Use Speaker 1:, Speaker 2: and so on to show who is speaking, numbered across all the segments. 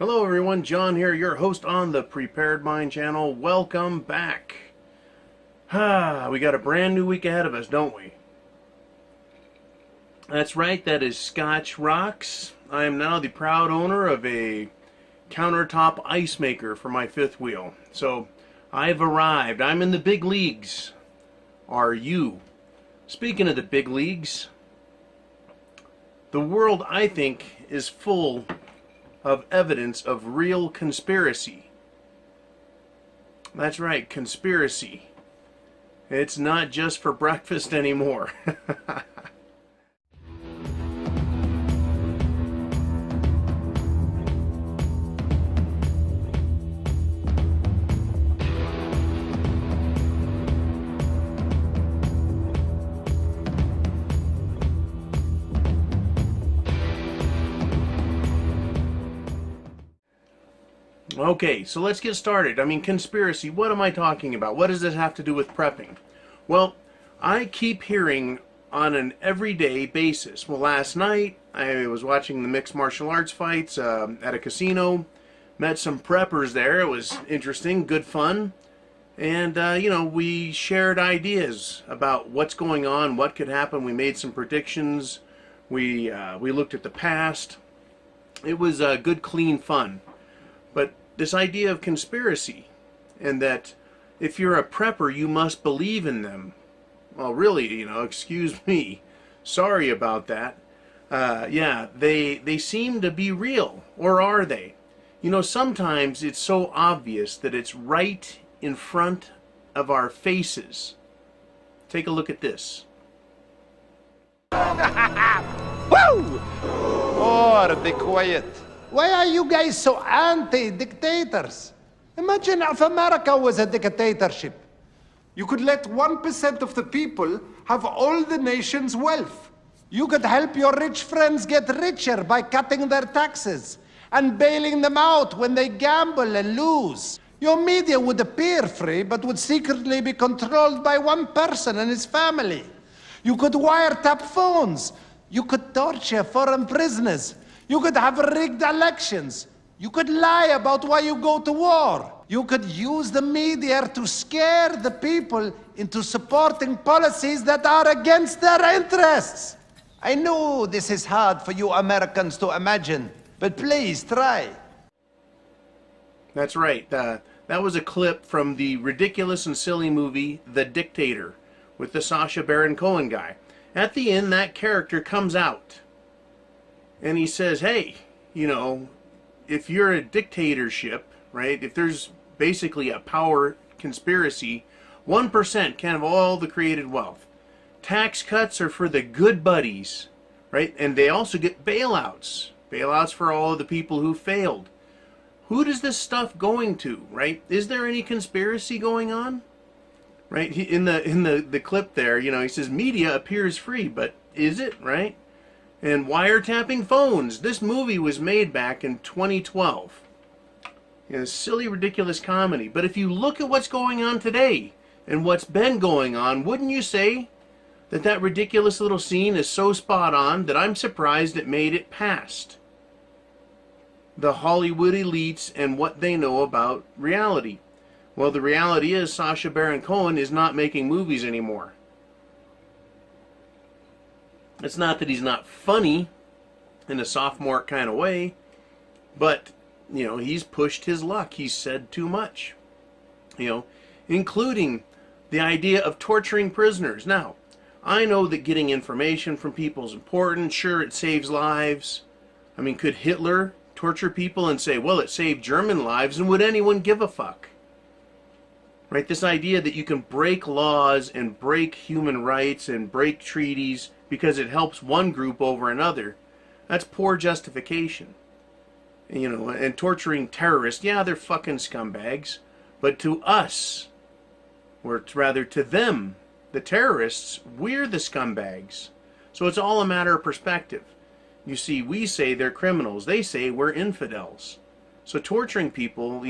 Speaker 1: Hello everyone, John here, your host on the Prepared Mind channel. Welcome back. We got a brand new week ahead of us, don't we? That's right, that is Scotch Rocks. I am now the proud owner of a countertop ice maker for my fifth wheel. So, I've arrived. I'm in the big leagues. Are you? Speaking of the big leagues, the world, I think, is full of evidence of real conspiracy. That's right, conspiracy. It's not just for breakfast anymore. Okay, so let's get started. I mean, conspiracy, what am I talking about? What does this have to do with prepping? Well, I keep hearing on an everyday basis. Well, last night I was watching the mixed martial arts fights at a casino. Met some preppers there. It was interesting, good fun. And, we shared ideas about what's going on, what could happen. We made some predictions. We looked at the past. It was good, clean fun. But this idea of conspiracy, and that if you're a prepper, you must believe in them. Well, really, excuse me. Sorry about that. Yeah, they seem to be real. Or are they? Sometimes it's so obvious that it's right in front of our faces. Take a look at this.
Speaker 2: Woo! Oh, be quiet.
Speaker 3: Why are you guys so anti-dictators? Imagine if America was a dictatorship.
Speaker 4: You could let 1% of the people have all the nation's wealth.
Speaker 3: You could help your rich friends get richer by cutting their taxes and bailing them out when they gamble and lose. Your media would appear free, but would secretly be controlled by one person and his family. You could wiretap phones. You could torture foreign prisoners. You could have rigged elections. You could lie about why you go to war. You could use the media to scare the people into supporting policies that are against their interests. I know this is hard for you Americans to imagine, but please try.
Speaker 1: That's right. That was a clip from the ridiculous and silly movie The Dictator with the Sacha Baron Cohen guy. At the end, that character comes out. And he says, hey, if you're a dictatorship, right, if there's basically a power conspiracy, 1% can have all the created wealth. Tax cuts are for the good buddies, right? And they also get bailouts. Bailouts for all of the people who failed. Who does this stuff going to, right? Is there any conspiracy going on? Right? In the clip there, he says media appears free, but is it, right? And wiretapping phones. This movie was made back in 2012. Silly, ridiculous comedy. But if you look at what's going on today and what's been going on, wouldn't you say that ridiculous little scene is so spot on that I'm surprised it made it past the Hollywood elites and what they know about reality? Well, the reality is Sacha Baron Cohen is not making movies anymore. It's not that he's not funny in a sophomore kind of way, but, he's pushed his luck. He's said too much, including the idea of torturing prisoners. Now, I know that getting information from people is important. Sure, it saves lives. I mean, could Hitler torture people and say, well, it saved German lives, and would anyone give a fuck? Right? This idea that you can break laws and break human rights and break treaties because it helps one group over another, that's poor justification. And torturing terrorists, yeah, they're fucking scumbags. But to us, or rather to them, the terrorists, we're the scumbags. So it's all a matter of perspective. You see, we say they're criminals. They say we're infidels. So torturing people,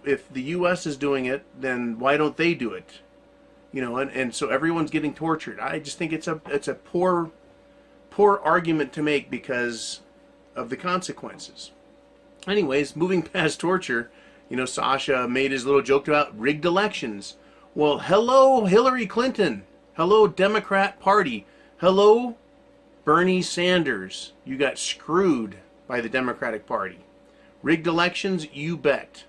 Speaker 1: if the U.S. is doing it, then why don't they do it? And so everyone's getting tortured. I just think it's a poor argument to make because of the consequences. Anyways, moving past torture, you know, Sasha made his little joke about rigged elections. Well, hello, Hillary Clinton. Hello, Democrat Party. Hello, Bernie Sanders. You got screwed by the Democratic Party. Rigged elections, you bet.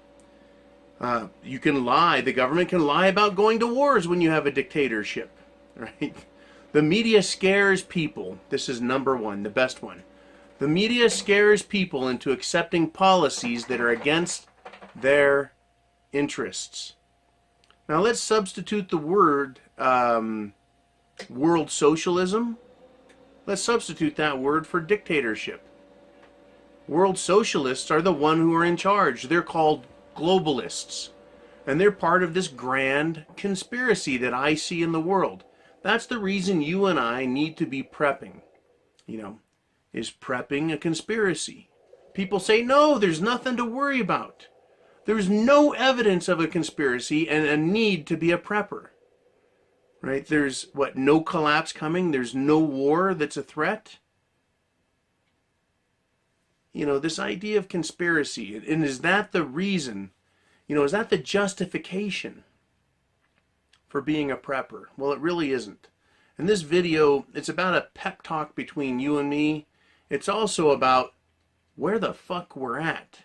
Speaker 1: You can lie. The government can lie about going to wars when you have a dictatorship, right? The media scares people. This is number one, the best one. The media scares people into accepting policies that are against their interests. Now let's substitute the word world socialism. Let's substitute that word for dictatorship. World socialists are the one who are in charge. They're called globalists. And they're part of this grand conspiracy that I see in the world. That's the reason you and I need to be prepping. You know, is prepping a conspiracy? People say, no, there's nothing to worry about. There's no evidence of a conspiracy and a need to be a prepper. Right? There's, what, no collapse coming? There's no war that's a threat? You know, this idea of conspiracy, and is that the reason, you know, is that the justification for being a prepper? Well, it really isn't. In this video, it's about a pep talk between you and me. It's also about where the fuck we're at.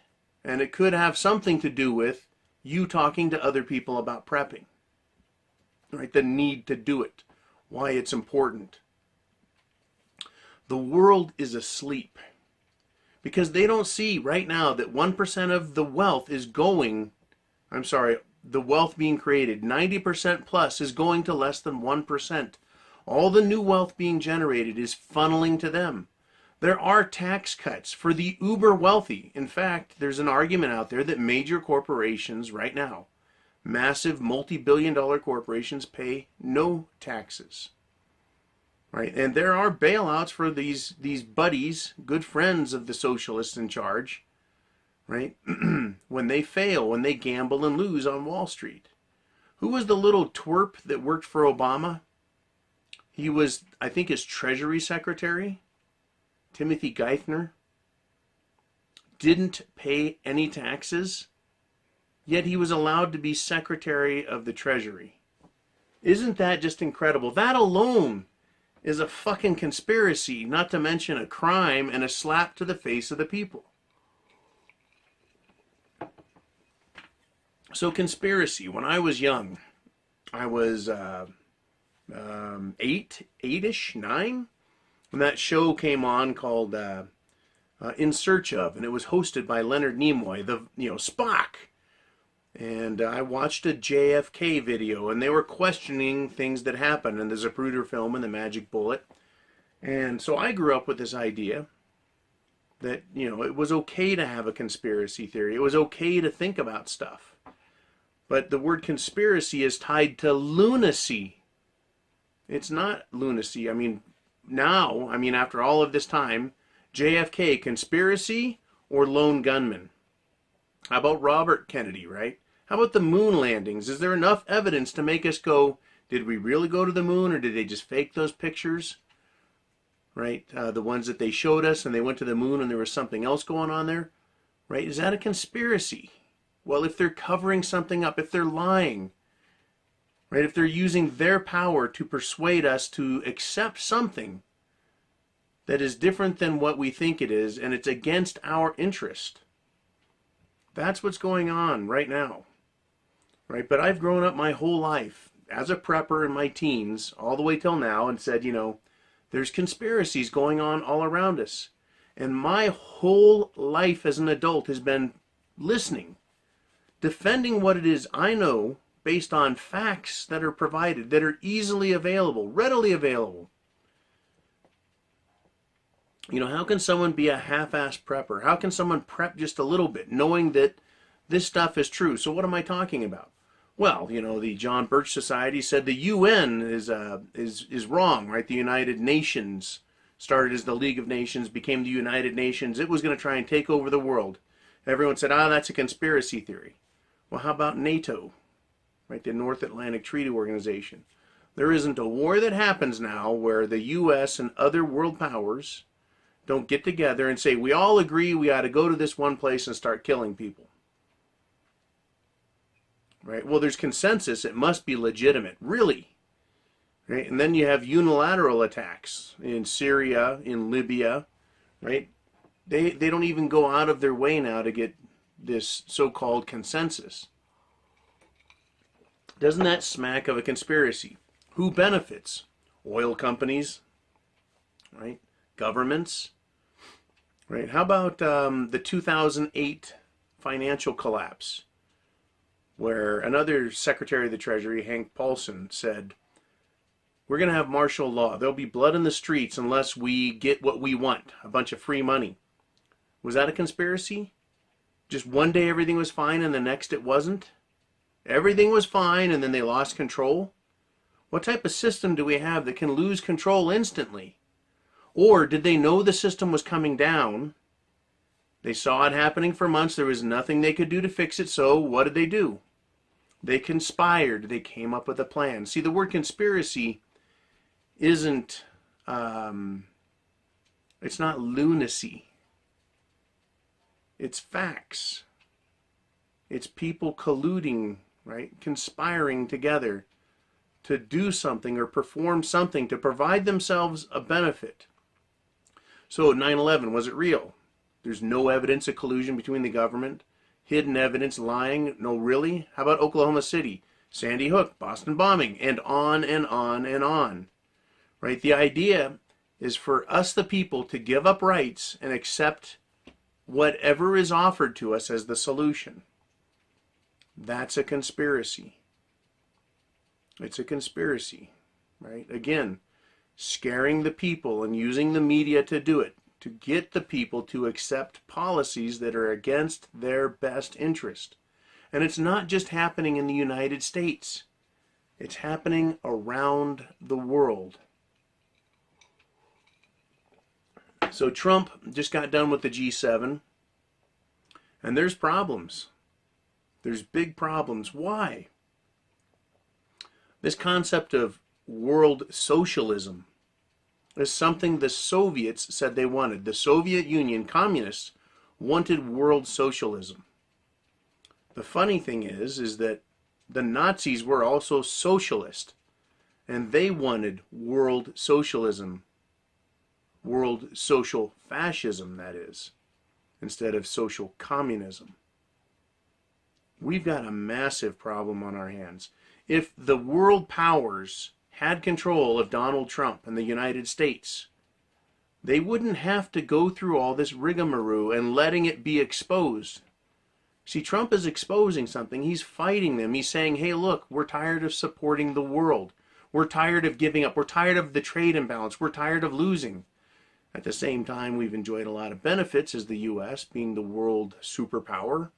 Speaker 1: And it could have something to do with you talking to other people about prepping. Right? The need to do it. Why it's important. The world is asleep. Because they don't see right now that 1% of the wealth is going, the wealth being created, 90% plus is going to less than 1%. All the new wealth being generated is funneling to them. There are tax cuts for the uber wealthy. In fact, there's an argument out there that major corporations right now, massive multi-billion-dollar corporations, pay no taxes. Right? And there are bailouts for these buddies, good friends of the socialists in charge, right? When they fail, when they gamble and lose on Wall Street. Who was the little twerp that worked for Obama? He was, I think, his Treasury Secretary, Timothy Geithner. Didn't pay any taxes, yet he was allowed to be Secretary of the Treasury. Isn't that just incredible? That alone is a fucking conspiracy, not to mention a crime and a slap to the face of the people. So conspiracy, when I was young, I was eight-ish, 9, when that show came on called In Search Of, and it was hosted by Leonard Nimoy, Spock. And I watched a JFK video, and they were questioning things that happened in the Zapruder film and the Magic Bullet. And so I grew up with this idea that, you know, it was okay to have a conspiracy theory. It was okay to think about stuff. But the word conspiracy is tied to lunacy. It's not lunacy. I mean, now, after all of this time, JFK, conspiracy or lone gunman? How about Robert Kennedy, right? How about the moon landings? Is there enough evidence to make us go, did we really go to the moon, or did they just fake those pictures? Right? The ones that they showed us and they went to the moon and there was something else going on there? Right? Is that a conspiracy? Well, if they're covering something up, if they're lying, right? If they're using their power to persuade us to accept something that is different than what we think it is, and it's against our interest. That's what's going on right now, right? But I've grown up my whole life as a prepper in my teens, all the way till now, and said, you know, there's conspiracies going on all around us. And my whole life as an adult has been listening, defending what it is I know based on facts that are provided, that are easily available, readily available. You know, how can someone be a half-assed prepper? How can someone prep just a little bit, knowing that this stuff is true? So what am I talking about? Well, you know, the John Birch Society said the UN is wrong, right? The United Nations started as the League of Nations, became the United Nations. It was going to try and take over the world. Everyone said, that's a conspiracy theory. Well, how about NATO, right? The North Atlantic Treaty Organization. There isn't a war that happens now where the U.S. and other world powers don't get together and say, we all agree we ought to go to this one place and start killing people. Right? Well, there's consensus. It must be legitimate. Really? Right? And then you have unilateral attacks in Syria, in Libya. Right? They don't even go out of their way now to get this so-called consensus. Doesn't that smack of a conspiracy? Who benefits? Oil companies, right? Governments, right? How about the 2008 financial collapse, where another Secretary of the Treasury, Hank Paulson, said, we're going to have martial law. There'll be blood in the streets unless we get what we want, a bunch of free money. Was that a conspiracy? Just one day everything was fine and the next it wasn't? Everything was fine and then they lost control? What type of system do we have that can lose control instantly? Or did they know the system was coming down? They saw it happening for months. There was nothing they could do to fix it. So what did they do? They conspired. They came up with a plan. See, the word conspiracy isn't, it's not lunacy. It's facts. It's people colluding, right? Conspiring together to do something or perform something to provide themselves a benefit. So 9/11, was it real? There's no evidence of collusion between the government. Hidden evidence, lying. No, really? How about Oklahoma City? Sandy Hook, Boston bombing, and on and on and on. Right? The idea is for us, the people, to give up rights and accept whatever is offered to us as the solution. That's a conspiracy. It's a conspiracy, right? Again, scaring the people and using the media to do it, to get the people to accept policies that are against their best interest. And it's not just happening in the United States. It's happening around the world. So Trump just got done with the G7, and there's problems. There's big problems. Why? This concept of world socialism is something the Soviets said they wanted. The Soviet Union, communists, wanted world socialism. The funny thing is that the Nazis were also socialist, and they wanted world socialism, world social fascism, that is, instead of social communism. We've got a massive problem on our hands. If the world powers had control of Donald Trump and the United States, they wouldn't have to go through all this rigmarole and letting it be exposed. See, Trump is exposing something. He's fighting them. He's saying, hey, look, we're tired of supporting the world. We're tired of giving up. We're tired of the trade imbalance. We're tired of losing. At the same time, we've enjoyed a lot of benefits as the U.S. being the world superpower.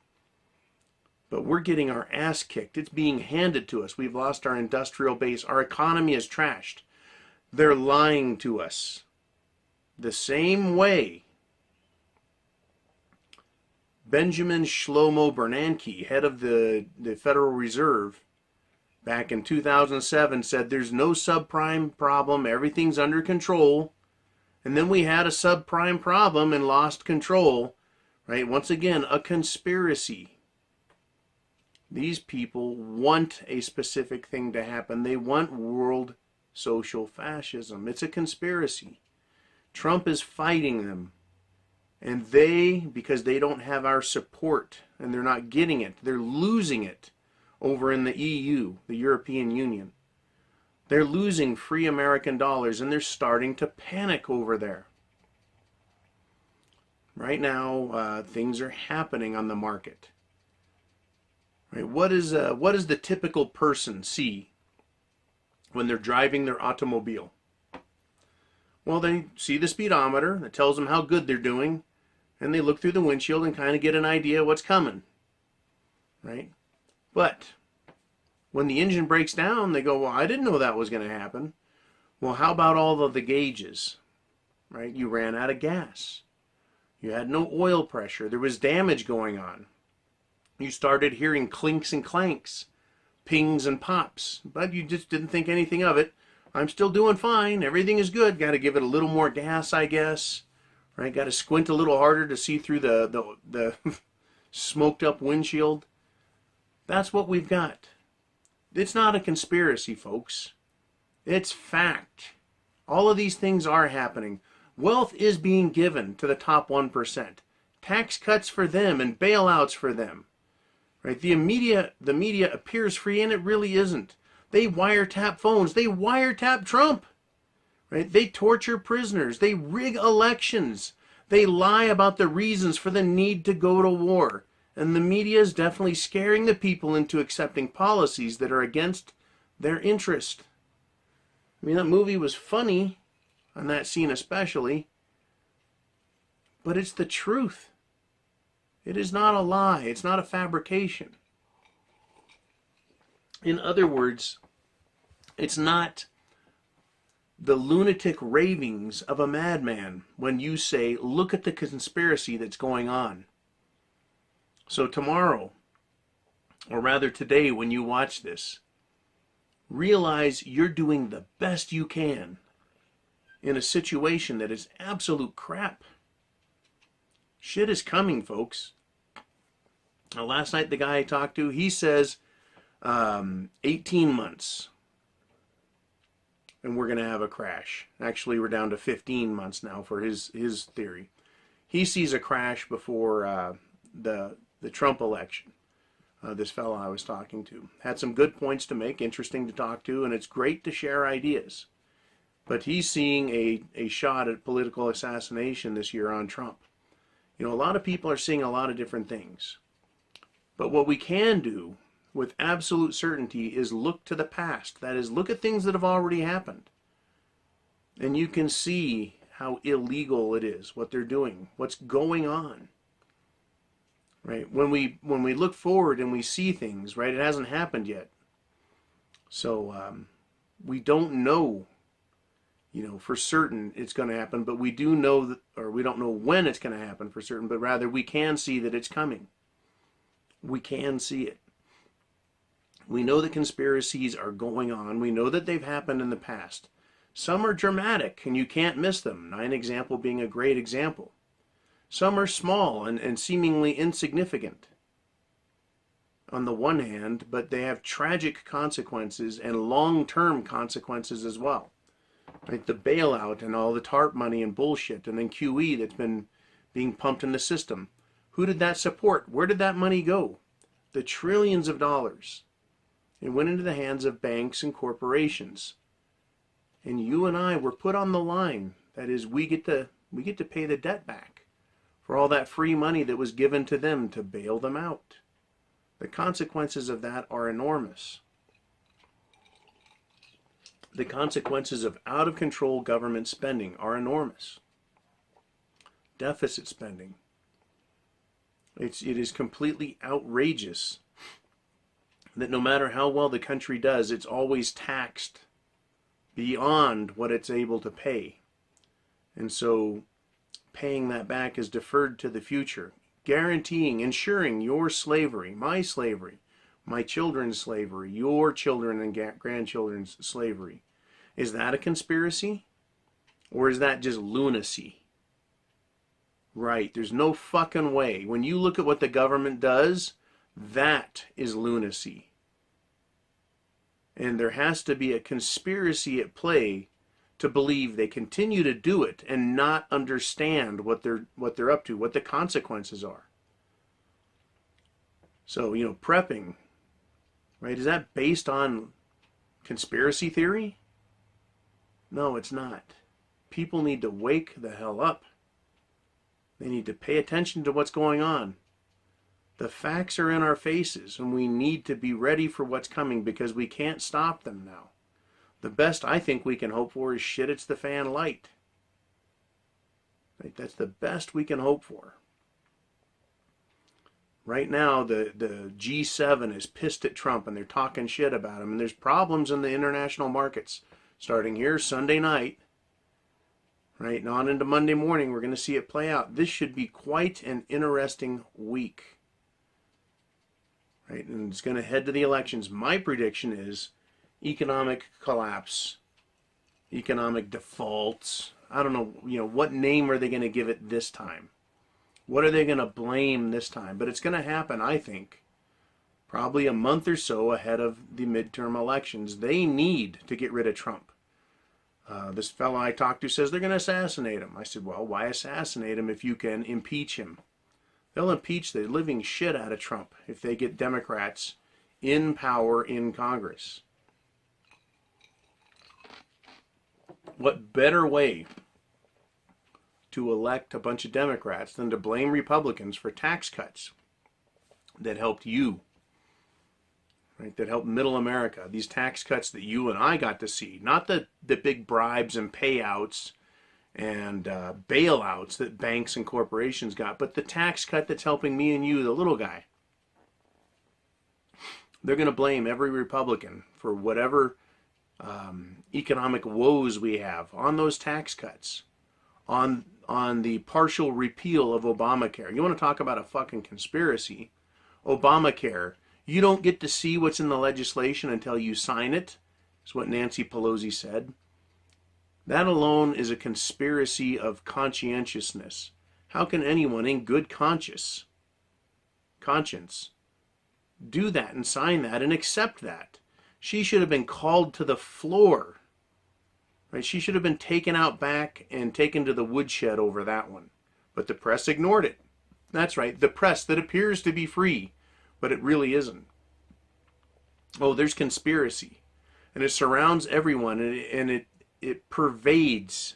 Speaker 1: But we're getting our ass kicked. It's being handed to us. We've lost our industrial base. Our economy is trashed. They're lying to us. The same way Benjamin Shlomo Bernanke, head of the Federal Reserve, back in 2007 said there's no subprime problem, everything's under control. And then we had a subprime problem and lost control. Right? Once again, a conspiracy. These people want a specific thing to happen. They want world social fascism. It's a conspiracy. Trump is fighting them. And they, because they don't have our support and they're not getting it, they're losing it over in the EU, the European Union. They're losing free American dollars and they're starting to panic over there. Right now, things are happening on the market. Right? What does the typical person see when they're driving their automobile? Well, they see the speedometer that tells them how good they're doing, and they look through the windshield and kind of get an idea of what's coming. Right? But when the engine breaks down, they go, well, I didn't know that was going to happen. Well, how about all of the gauges? Right? You ran out of gas. You had no oil pressure. There was damage going on. You started hearing clinks and clanks, pings and pops, but you just didn't think anything of it. I'm still doing fine. Everything is good. Got to give it a little more gas, I guess. right? Got to squint a little harder to see through the smoked up windshield. That's what we've got. It's not a conspiracy, folks. It's fact. All of these things are happening. Wealth is being given to the top 1%. Tax cuts for them and bailouts for them. Right? The media appears free, and it really isn't. They wiretap phones. They wiretap Trump. Right? They torture prisoners. They rig elections. They lie about the reasons for the need to go to war. And the media is definitely scaring the people into accepting policies that are against their interest. I mean, that movie was funny, on that scene especially, but it's the truth. It is not a lie. It's not a fabrication. In other words, it's not the lunatic ravings of a madman when you say, look at the conspiracy that's going on. So tomorrow, or rather today when you watch this, realize you're doing the best you can in a situation that is absolute crap. Shit is coming, folks. Now, last night, the guy I talked to, he says 18 months. And we're going to have a crash. Actually, we're down to 15 months now for his theory. He sees a crash before the Trump election. This fellow I was talking to had some good points to make, interesting to talk to, and it's great to share ideas. But he's seeing a shot at political assassination this year on Trump. You know, a lot of people are seeing a lot of different things. But what we can do with absolute certainty is look to the past. That is, look at things that have already happened. And you can see how illegal it is, what they're doing, what's going on. Right? When we look forward and we see things, right, it hasn't happened yet. So we don't know, you know, for certain it's going to happen, but we do know that, or we don't know when it's going to happen for certain, but rather we can see that it's coming. We can see it. We know that conspiracies are going on. We know that they've happened in the past. Some are dramatic, and you can't miss them. 9 Example being a great example. Some are small and seemingly insignificant on the one hand, but they have tragic consequences and long-term consequences as well. Like the bailout and all the TARP money and bullshit, and then QE that's been being pumped in the system. Who did that support? Where did that money go? The trillions of dollars. It went into the hands of banks and corporations. And you and I were put on the line. That is, we get to pay the debt back for all that free money that was given to them to bail them out. The consequences of that are enormous. The consequences of out-of-control government spending are enormous. Deficit spending. It is completely outrageous that no matter how well the country does, it's always taxed beyond what it's able to pay. And so paying that back is deferred to the future, guaranteeing, ensuring your slavery, my children's slavery, your children and grandchildren's slavery. Is that a conspiracy? Or is that just lunacy? Right, there's no fucking way. When you look at what the government does, that is lunacy. And there has to be a conspiracy at play to believe they continue to do it and not understand what they're up to, what the consequences are. So, you know, prepping, right? Is that based on conspiracy theory? No, it's not. People need to wake the hell up. They need to pay attention to what's going on. The facts are in our faces, and we need to be ready for what's coming because we can't stop them now. The best I think we can hope for is shit it's the fan light. Right? That's the best we can hope for. Right now, the G7 is pissed at Trump, and they're talking shit about him, and there's problems in the international markets. Starting here Sunday night, right, and on into Monday morning, we're going to see it play out. This should be quite an interesting week. Right, and it's going to head to the elections. My prediction is economic collapse, economic defaults. I don't know, what name are they going to give it this time? What are they going to blame this time? But it's going to happen, I think, probably a month or so ahead of the midterm elections. They need to get rid of Trump. This fellow I talked to says they're going to assassinate him. I said, well, why assassinate him if you can impeach him? They'll impeach the living shit out of Trump if they get Democrats in power in Congress. What better way to elect a bunch of Democrats than to blame Republicans for tax cuts that helped you, right? That helped middle America. These tax cuts that you and I got to see, not the big bribes and payouts and bailouts that banks and corporations got, but the tax cut that's helping me and you, the little guy. They're going to blame every Republican for whatever economic woes we have on those tax cuts, on the partial repeal of Obamacare. You want to talk about a fucking conspiracy? Obamacare. You don't get to see what's in the legislation until you sign it, is what Nancy Pelosi said. That alone is a conspiracy of conscientiousness. How can anyone in good conscience do that and sign that and accept that? She should have been called to the floor. Right? She should have been taken out back and taken to the woodshed over that one. But the press ignored it. That's right, the press that appears to be free, but it really isn't. Oh, there's conspiracy. And it surrounds everyone, and it pervades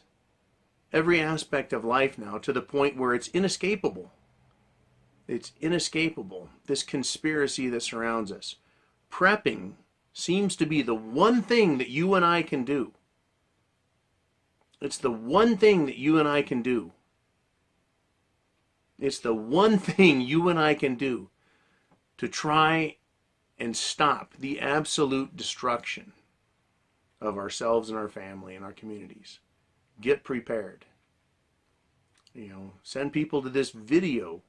Speaker 1: every aspect of life now to the point where it's inescapable. It's inescapable, this conspiracy that surrounds us. Prepping seems to be the one thing that you and I can do. It's the one thing that you and I can do. It's the one thing you and I can do to try and stop the absolute destruction of ourselves and our family and our communities. Get prepared. Send people to this video,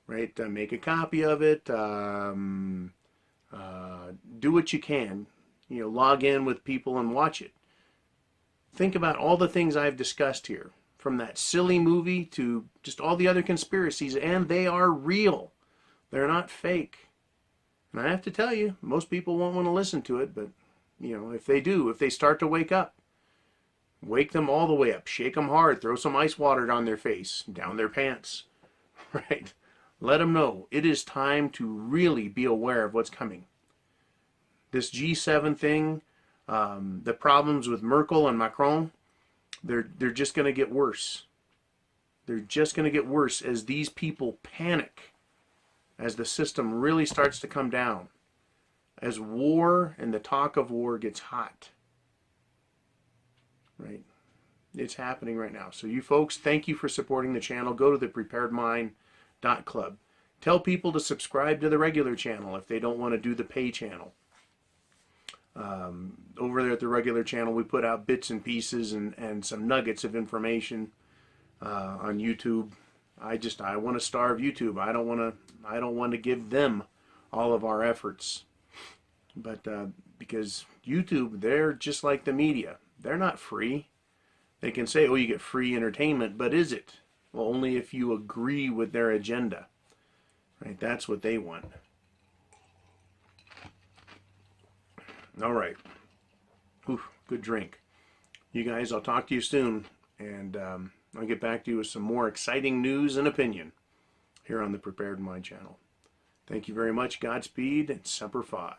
Speaker 1: right? Make a copy of it. Do what you can. Log in with people and watch it. Think about all the things I've discussed here, from that silly movie to just all the other conspiracies, and they are real. They're not fake. And I have to tell you, most people won't want to listen to it, but, if they do, if they start to wake up, wake them all the way up, shake them hard, throw some ice water down their face, down their pants, right? Let them know it is time to really be aware of what's coming. This G7 thing, the problems with Merkel and Macron, they're just going to get worse. They're just going to get worse as these people panic, as the system really starts to come down, as war and the talk of war gets hot. Right? It's happening right now. So you folks, thank you for supporting the channel. Go to thepreparedmind.club. Tell people to subscribe to the regular channel if they don't want to do the pay channel. Over there at the regular channel, we put out bits and pieces and some nuggets of information on YouTube. I want to starve YouTube. I don't want to give them all of our efforts. But because YouTube, they're just like the media. They're not free. They can say, oh, you get free entertainment, but is it? Well, only if you agree with their agenda. Right? That's what they want. All right. Oof, good drink. You guys, I'll talk to you soon, and I'll get back to you with some more exciting news and opinion here on the Prepared Mind channel. Thank you very much. Godspeed and Semper Fi.